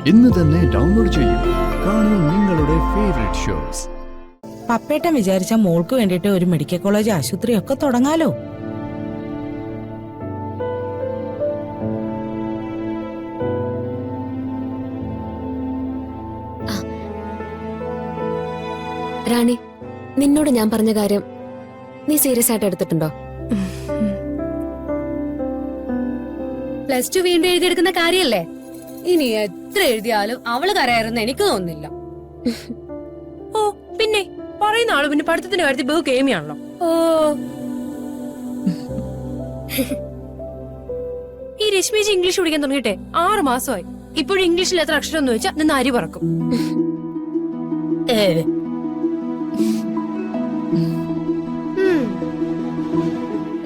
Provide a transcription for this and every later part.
ഇന്ന് തന്നെ ഡൗൺലോഡ് ചെയ്യൂ. കാണൂ നിങ്ങളുടെ ഫേവറേറ്റ് ഷോസ്. പപ്പേട്ടൻ വിചാരിച്ച മോൾക്ക് വേണ്ടിയിട്ട് ഒരു മെഡിക്കൽ കോളേജ് ആശുപത്രി ഒക്കെ തുടങ്ങാലോ. റാണി, നിന്നോട് ഞാൻ പറഞ്ഞ കാര്യം നീ സീരിയസ് ആയിട്ട് എടുത്തിട്ടുണ്ടോ? +2 വീണ്ടും എഴുതിയെടുക്കുന്ന കാര്യല്ലേ? ഇനി എത്ര എഴുതിയാലും അവള് കരയാറുന്ന് എനിക്ക് തോന്നുന്നില്ല. ഓ പിന്നെ പറയുന്ന ആള് പിന്നെ പഠിത്തത്തിന്റെ കാര്യത്തിൽ ബഹു കേമിയാണല്ലോ. ഓ, ഈ രശ്മിജി ഇംഗ്ലീഷ് പഠിക്കാൻ തുടങ്ങിയിട്ടെ 6 മാസമായി. ഇപ്പോഴും ഇംഗ്ലീഷിൽ എത്ര അക്ഷരം എന്ന് വെച്ചാൽ നിന്ന് അരി പറക്കും.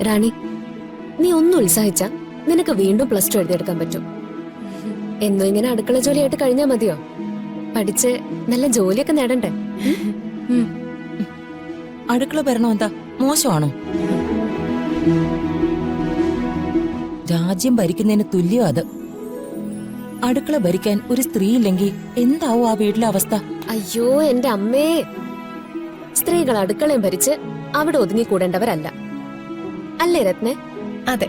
റാണി, നീ ഒന്ന് ഉത്സാഹിച്ച നിനക്ക് വീണ്ടും +2 എഴുതിയെടുക്കാൻ പറ്റും. എന്നും ഇങ്ങനെ അടുക്കള ജോലിയായിട്ട് കഴിഞ്ഞാ മതിയോ? പഠിച്ച് നല്ല ജോലിയൊക്കെ നേടണ്ടേ? അടുക്കള ഭരണം എന്താ മോശമാണോ? രാജ്യം ഭരിക്കുന്നതിന് തുല്യം അത്. അടുക്കള ഭരിക്കാൻ ഒരു സ്ത്രീ ഇല്ലെങ്കിൽ എന്താവും ആ വീട്ടിലെ അവസ്ഥ? അയ്യോ എന്റെ അമ്മേ, സ്ത്രീകൾ അടുക്കളയും ഭരിച്ച് അവിടെ ഒതുങ്ങിക്കൂടേണ്ടവരല്ല, അല്ലേ രത്നെ? അതെ.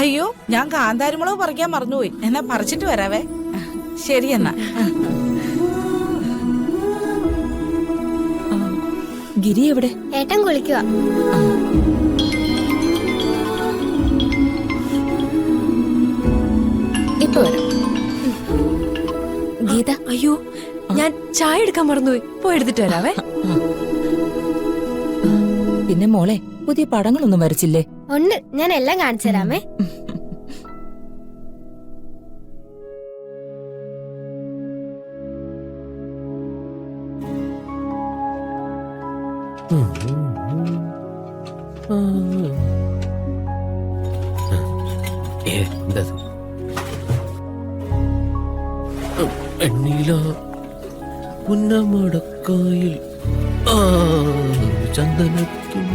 അയ്യോ, ഞാൻ കാന്താരിമുളക് പറിക്കാൻ മറന്നുപോയി. എന്നാ പറിച്ചിട്ട് വരാവേ. ശരി എന്നാ. ഗിരി എവിടെ? ഏട്ടൻ കുളിക്കുക. ഇപ്പൊ വരാം. ഗീത, അയ്യോ ഞാൻ ചായ എടുക്കാൻ മറന്നുപോയി. പോയി എടുത്തിട്ട് വരാവേ. പിന്നെ മോളെ, പുതിയ പടങ്ങളൊന്നും വരച്ചില്ലേ? ഉണ്ട്, ഞാൻ എല്ലാം കാണിച്ചു തരാമേ. എണ്ണീല പുന്നമടക്കായിൽ ചന്ദനത്തിൻ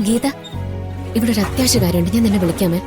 ഗീത, ഇവിടെ ഒരു അത്യാവശ്യ കാര്യമുണ്ട്, ഞാൻ നിന്നെ വിളിക്കാമേ.